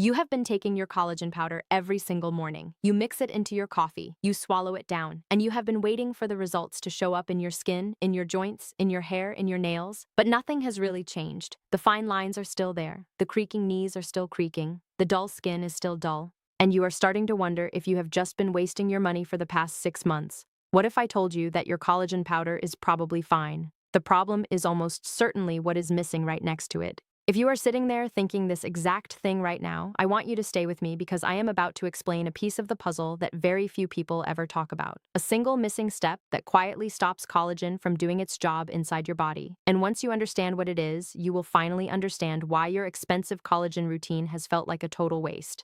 You have been taking your collagen powder every single morning. You mix it into your coffee, you swallow it down, and you have been waiting for the results to show up in your skin, in your joints, in your hair, in your nails. But nothing has really changed. The fine lines are still there. The creaking knees are still creaking. The dull skin is still dull. And you are starting to wonder if you have just been wasting your money for the past 6 months. What if I told you that your collagen powder is probably fine? The problem is almost certainly what is missing right next to it. If you are sitting there thinking this exact thing right now, I want you to stay with me because I am about to explain a piece of the puzzle that very few people ever talk about. A single missing step that quietly stops collagen from doing its job inside your body. And once you understand what it is, you will finally understand why your expensive collagen routine has felt like a total waste.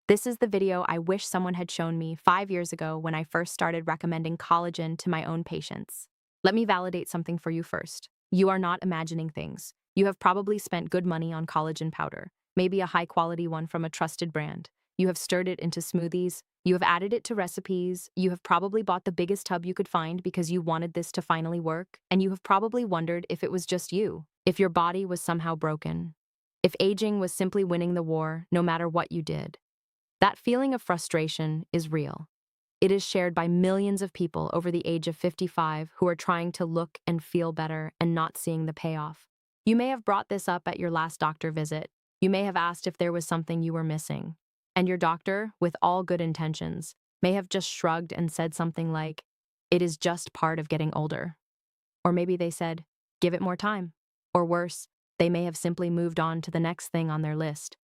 This is the video I wish someone had shown me 5 years ago when I first started recommending collagen to my own patients. Let me validate something for you first. You are not imagining things. You have probably spent good money on collagen powder, maybe a high-quality one from a trusted brand. You have stirred it into smoothies. You have added it to recipes. You have probably bought the biggest tub you could find because you wanted this to finally work. And you have probably wondered if it was just you, if your body was somehow broken, if aging was simply winning the war no matter what you did. That feeling of frustration is real. It is shared by millions of people over the age of 55 who are trying to look and feel better and not seeing the payoff. You may have brought this up at your last doctor visit. You may have asked if there was something you were missing. And your doctor, with all good intentions, may have just shrugged and said something like, "It is just part of getting older." Or maybe they said, "Give it more time." Or worse, they may have simply moved on to the next thing on their list.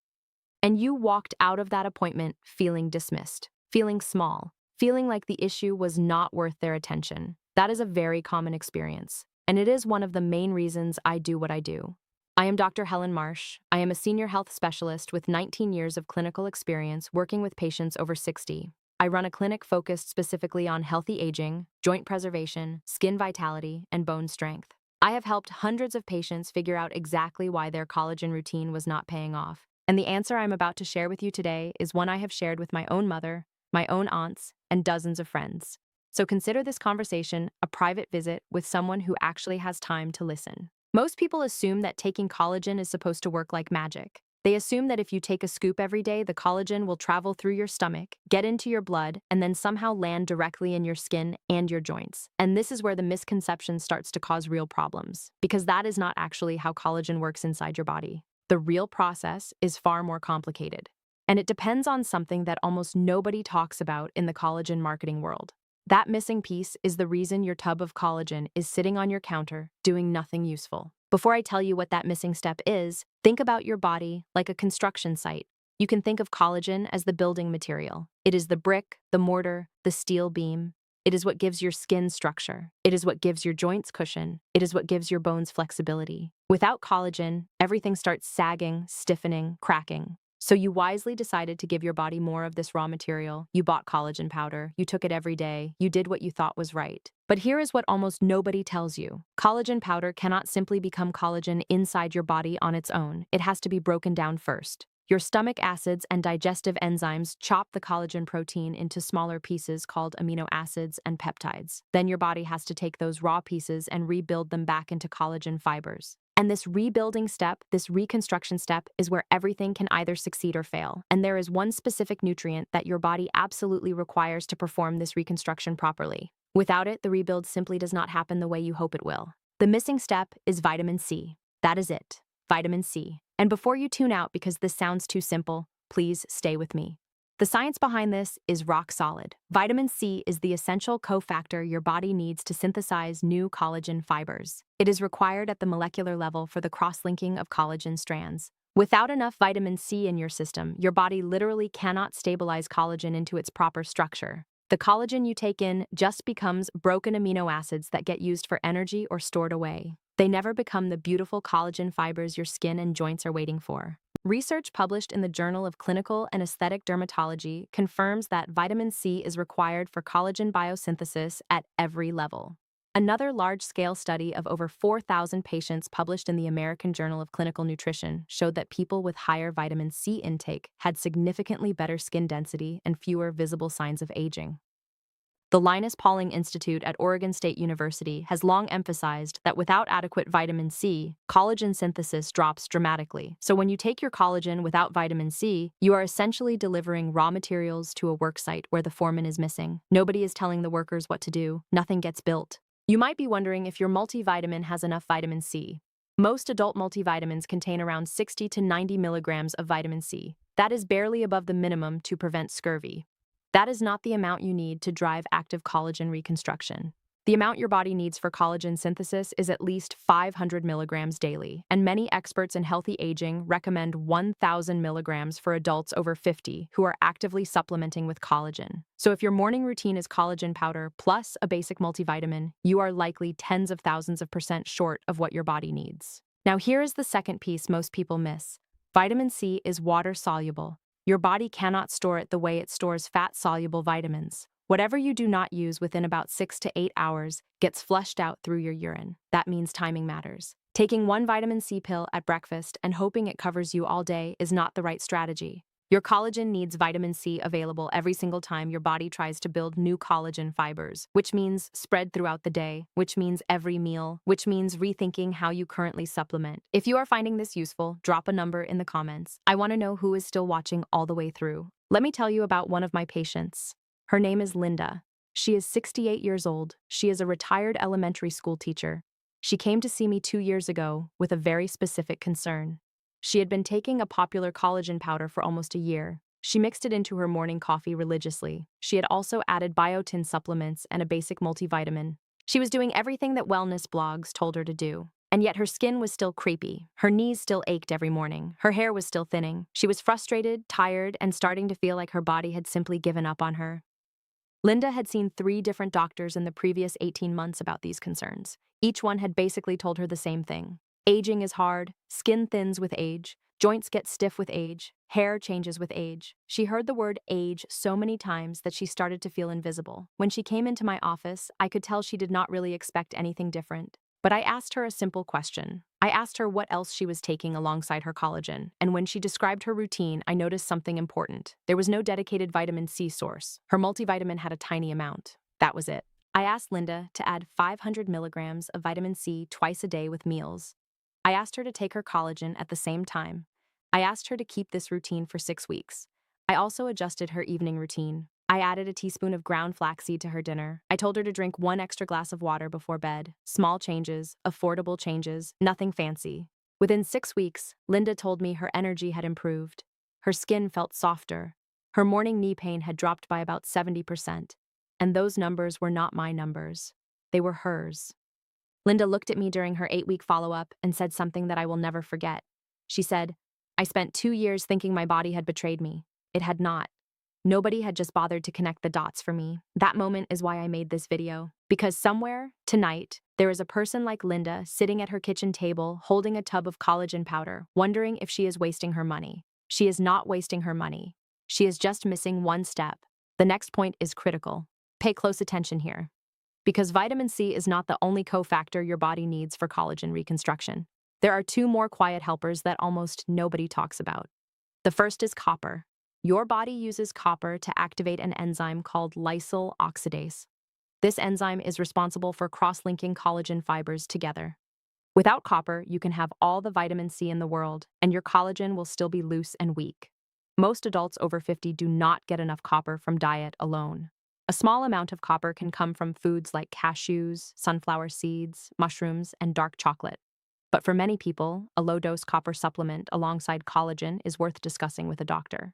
And you walked out of that appointment feeling dismissed, feeling small, feeling like the issue was not worth their attention. That is a very common experience, and it is one of the main reasons I do what I do. I am Dr. Helen Marsh. I am a senior health specialist with 19 years of clinical experience working with patients over 60. I run a clinic focused specifically on healthy aging, joint preservation, skin vitality, and bone strength. I have helped hundreds of patients figure out exactly why their collagen routine was not paying off. And the answer I'm about to share with you today is one I have shared with my own mother, my own aunts, and dozens of friends. So consider this conversation a private visit with someone who actually has time to listen. Most people assume that taking collagen is supposed to work like magic. They assume that if you take a scoop every day, the collagen will travel through your stomach, get into your blood, and then somehow land directly in your skin and your joints. And this is where the misconception starts to cause real problems, because that is not actually how collagen works inside your body. The real process is far more complicated, and it depends on something that almost nobody talks about in the collagen marketing world. That missing piece is the reason your tub of collagen is sitting on your counter doing nothing useful. Before I tell you what that missing step is, think about your body like a construction site. You can think of collagen as the building material. It is the brick, the mortar, the steel beam. It is what gives your skin structure. It is what gives your joints cushion. It is what gives your bones flexibility. Without collagen, everything starts sagging, stiffening, cracking. So you wisely decided to give your body more of this raw material. You bought collagen powder. You took it every day. You did what you thought was right. But here is what almost nobody tells you. Collagen powder cannot simply become collagen inside your body on its own. It has to be broken down first. Your stomach acids and digestive enzymes chop the collagen protein into smaller pieces called amino acids and peptides. Then your body has to take those raw pieces and rebuild them back into collagen fibers. And this rebuilding step, this reconstruction step, is where everything can either succeed or fail. And there is one specific nutrient that your body absolutely requires to perform this reconstruction properly. Without it, the rebuild simply does not happen the way you hope it will. The missing step is vitamin C. That is it, vitamin C. And before you tune out because this sounds too simple, please stay with me. The science behind this is rock solid. Vitamin C is the essential cofactor your body needs to synthesize new collagen fibers. It is required at the molecular level for the cross-linking of collagen strands. Without enough vitamin C in your system, your body literally cannot stabilize collagen into its proper structure. The collagen you take in just becomes broken amino acids that get used for energy or stored away. They never become the beautiful collagen fibers your skin and joints are waiting for. Research published in the Journal of Clinical and Aesthetic Dermatology confirms that vitamin C is required for collagen biosynthesis at every level. Another large-scale study of over 4,000 patients published in the American Journal of Clinical Nutrition showed that people with higher vitamin C intake had significantly better skin density and fewer visible signs of aging. The Linus Pauling Institute at Oregon State University has long emphasized that without adequate vitamin C, collagen synthesis drops dramatically. So when you take your collagen without vitamin C, you are essentially delivering raw materials to a worksite where the foreman is missing. Nobody is telling the workers what to do. Nothing gets built. You might be wondering if your multivitamin has enough vitamin C. Most adult multivitamins contain around 60 to 90 milligrams of vitamin C. That is barely above the minimum to prevent scurvy. That is not the amount you need to drive active collagen reconstruction. The amount your body needs for collagen synthesis is at least 500 milligrams daily, and many experts in healthy aging recommend 1,000 milligrams for adults over 50 who are actively supplementing with collagen. So if your morning routine is collagen powder plus a basic multivitamin, you are likely tens of thousands of percent short of what your body needs. Now here is the second piece most people miss. Vitamin C is water-soluble. Your body cannot store it the way it stores fat-soluble vitamins. Whatever you do not use within about 6 to 8 hours gets flushed out through your urine. That means timing matters. Taking one vitamin C pill at breakfast and hoping it covers you all day is not the right strategy. Your collagen needs vitamin C available every single time your body tries to build new collagen fibers, which means spread throughout the day, which means every meal, which means rethinking how you currently supplement. If you are finding this useful, drop a number in the comments. I want to know who is still watching all the way through. Let me tell you about one of my patients. Her name is Linda. She is 68 years old. She is a retired elementary school teacher. She came to see me 2 years ago with a very specific concern. She had been taking a popular collagen powder for almost a year. She mixed it into her morning coffee religiously. She had also added biotin supplements and a basic multivitamin. She was doing everything that wellness blogs told her to do. And yet her skin was still creepy. Her knees still ached every morning. Her hair was still thinning. She was frustrated, tired, and starting to feel like her body had simply given up on her. Linda had seen 3 different doctors in the previous 18 months about these concerns. Each one had basically told her the same thing. Aging is hard, skin thins with age, joints get stiff with age, hair changes with age. She heard the word age so many times that she started to feel invisible. When she came into my office, I could tell she did not really expect anything different. But I asked her a simple question. I asked her what else she was taking alongside her collagen, and when she described her routine, I noticed something important. There was no dedicated vitamin C source. Her multivitamin had a tiny amount. That was it. I asked Linda to add 500 milligrams of vitamin C twice a day with meals. I asked her to take her collagen at the same time. I asked her to keep this routine for 6 weeks. I also adjusted her evening routine. I added a teaspoon of ground flaxseed to her dinner. I told her to drink 1 extra glass of water before bed. Small changes, affordable changes, nothing fancy. Within 6 weeks, Linda told me her energy had improved. Her skin felt softer. Her morning knee pain had dropped by about 70%. And those numbers were not my numbers. They were hers. Linda looked at me during her 8-week follow-up and said something that I will never forget. She said, "I spent 2 years thinking my body had betrayed me. It had not. Nobody had just bothered to connect the dots for me. That moment is why I made this video. Because somewhere, tonight, there is a person like Linda sitting at her kitchen table holding a tub of collagen powder, wondering if she is wasting her money. She is not wasting her money. She is just missing one step. The next point is critical. Pay close attention here. Because vitamin C is not the only cofactor your body needs for collagen reconstruction. There are 2 more quiet helpers that almost nobody talks about. The first is copper. Your body uses copper to activate an enzyme called lysyl oxidase. This enzyme is responsible for cross-linking collagen fibers together. Without copper, you can have all the vitamin C in the world, and your collagen will still be loose and weak. Most adults over 50 do not get enough copper from diet alone. A small amount of copper can come from foods like cashews, sunflower seeds, mushrooms, and dark chocolate. But for many people, a low-dose copper supplement alongside collagen is worth discussing with a doctor.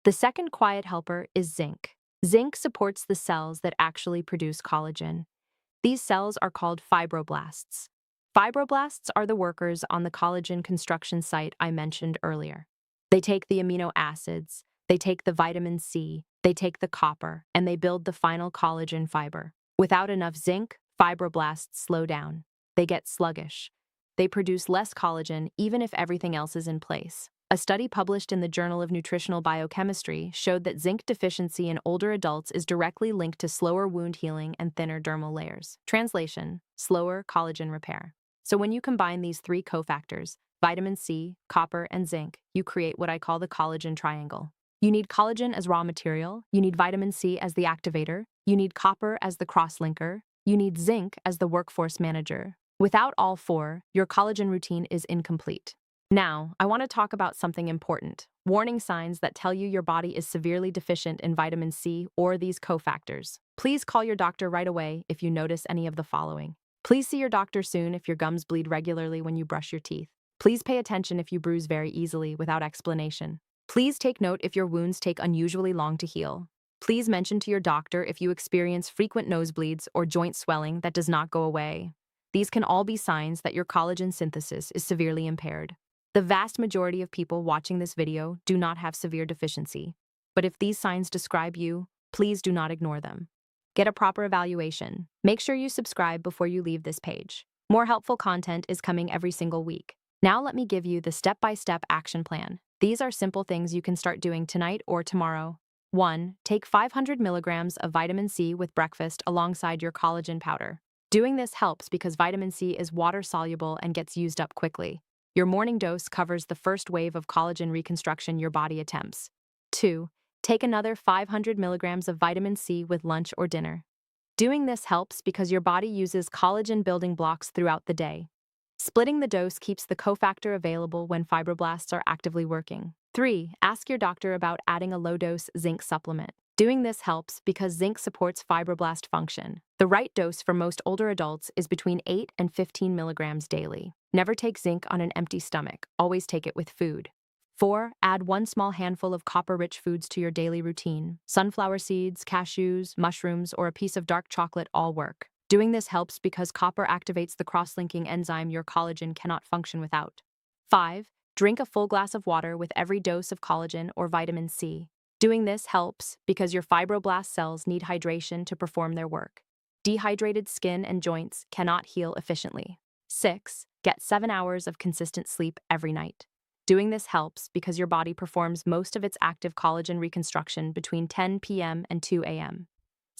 The second quiet helper is zinc. Zinc supports the cells that actually produce collagen. These cells are called fibroblasts. Fibroblasts are the workers on the collagen construction site I mentioned earlier. They take the amino acids, they take the vitamin C, they take the copper, and they build the final collagen fiber. Without enough zinc, fibroblasts slow down. They get sluggish. They produce less collagen even if everything else is in place. A study published in the Journal of Nutritional Biochemistry showed that zinc deficiency in older adults is directly linked to slower wound healing and thinner dermal layers. Translation: slower collagen repair. So when you combine these 3 cofactors, vitamin C, copper, and zinc, you create what I call the collagen triangle. You need collagen as raw material, you need vitamin C as the activator, you need copper as the cross-linker, you need zinc as the workforce manager. Without all four, your collagen routine is incomplete. Now, I want to talk about something important: warning signs that tell you your body is severely deficient in vitamin C or these cofactors. Please call your doctor right away if you notice any of the following. Please see your doctor soon if your gums bleed regularly when you brush your teeth. Please pay attention if you bruise very easily without explanation. Please take note if your wounds take unusually long to heal. Please mention to your doctor if you experience frequent nosebleeds or joint swelling that does not go away. These can all be signs that your collagen synthesis is severely impaired. The vast majority of people watching this video do not have severe deficiency, but if these signs describe you, please do not ignore them. Get a proper evaluation. Make sure you subscribe before you leave this page. More helpful content is coming every single week. Now let me give you the step-by-step action plan. These are simple things you can start doing tonight or tomorrow. 1. Take 500 milligrams of vitamin C with breakfast alongside your collagen powder. Doing this helps because vitamin C is water-soluble and gets used up quickly. Your morning dose covers the first wave of collagen reconstruction your body attempts. 2. Take another 500 milligrams of vitamin C with lunch or dinner. Doing this helps because your body uses collagen building blocks throughout the day. Splitting the dose keeps the cofactor available when fibroblasts are actively working. 3. Ask your doctor about adding a low-dose zinc supplement. Doing this helps because zinc supports fibroblast function. The right dose for most older adults is between 8 and 15 milligrams daily. Never take zinc on an empty stomach. Always take it with food. 4. Add 1 small handful of copper-rich foods to your daily routine. Sunflower seeds, cashews, mushrooms, or a piece of dark chocolate all work. Doing this helps because copper activates the cross-linking enzyme your collagen cannot function without. 5. Drink a full glass of water with every dose of collagen or vitamin C. Doing this helps because your fibroblast cells need hydration to perform their work. Dehydrated skin and joints cannot heal efficiently. 6. Get 7 hours of consistent sleep every night. Doing this helps because your body performs most of its active collagen reconstruction between 10 p.m. and 2 a.m.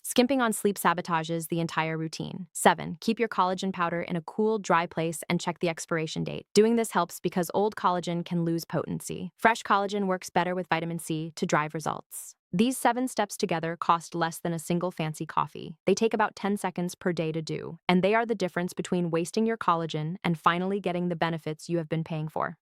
Skimping on sleep sabotages the entire routine. 7. Keep your collagen powder in a cool, dry place and check the expiration date. Doing this helps because old collagen can lose potency. Fresh collagen works better with vitamin C to drive results. These 7 steps together cost less than a single fancy coffee. They take about 10 seconds per day to do, and they are the difference between wasting your collagen and finally getting the benefits you have been paying for.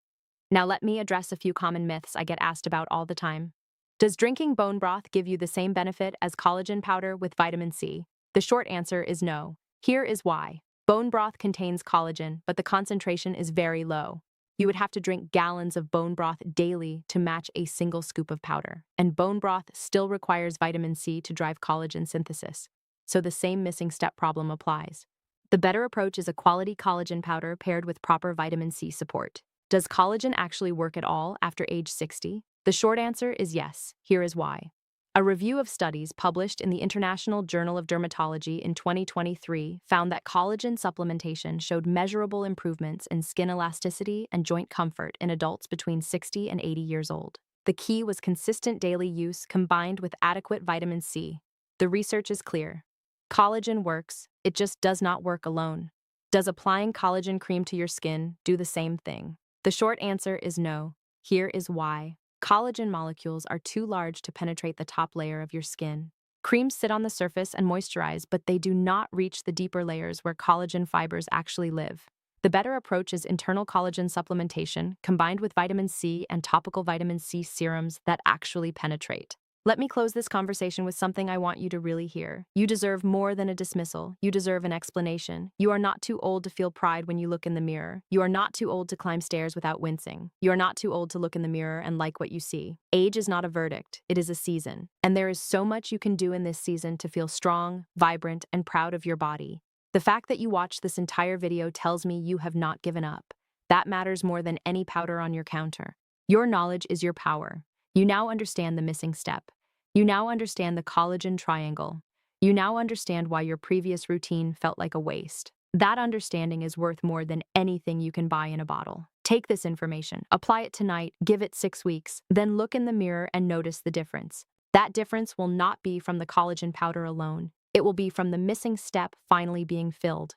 Now let me address a few common myths I get asked about all the time. Does drinking bone broth give you the same benefit as collagen powder with vitamin C? The short answer is no. Here is why. Bone broth contains collagen, but the concentration is very low. You would have to drink gallons of bone broth daily to match a single scoop of powder, and bone broth still requires vitamin C to drive collagen synthesis. So the same missing step problem applies. The better approach is a quality collagen powder paired with proper vitamin C support. Does collagen actually work at all after age 60? The short answer is yes. Here is why. A review of studies published in the International Journal of Dermatology in 2023 found that collagen supplementation showed measurable improvements in skin elasticity and joint comfort in adults between 60 and 80 years old. The key was consistent daily use combined with adequate vitamin C. The research is clear. Collagen works, it just does not work alone. Does applying collagen cream to your skin do the same thing? The short answer is no. Here is why. Collagen molecules are too large to penetrate the top layer of your skin. Creams sit on the surface and moisturize, but they do not reach the deeper layers where collagen fibers actually live. The better approach is internal collagen supplementation combined with vitamin C and topical vitamin C serums that actually penetrate. Let me close this conversation with something I want you to really hear. You deserve more than a dismissal. You deserve an explanation. You are not too old to feel pride when you look in the mirror. You are not too old to climb stairs without wincing. You are not too old to look in the mirror and like what you see. Age is not a verdict. It is a season. And there is so much you can do in this season to feel strong, vibrant, and proud of your body. The fact that you watched this entire video tells me you have not given up. That matters more than any powder on your counter. Your knowledge is your power. You now understand the missing step. You now understand the collagen triangle. You now understand why your previous routine felt like a waste. That understanding is worth more than anything you can buy in a bottle. Take this information, apply it tonight, give it 6 weeks, then look in the mirror and notice the difference. That difference will not be from the collagen powder alone. It will be from the missing step finally being filled.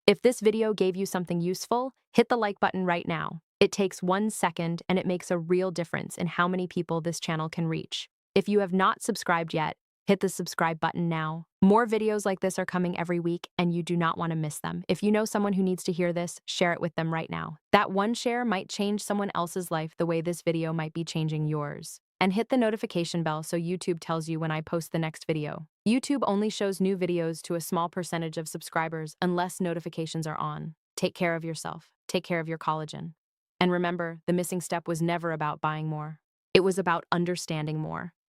If this video gave you something useful, hit the like button right now. It takes 1 second and it makes a real difference in how many people this channel can reach. If you have not subscribed yet, hit the subscribe button now. More videos like this are coming every week and you do not want to miss them. If you know someone who needs to hear this, share it with them right now. That one share might change someone else's life the way this video might be changing yours. And hit the notification bell so YouTube tells you when I post the next video. YouTube only shows new videos to a small percentage of subscribers unless notifications are on. Take care of yourself. Take care of your collagen. And remember, the missing step was never about buying more. It was about understanding more.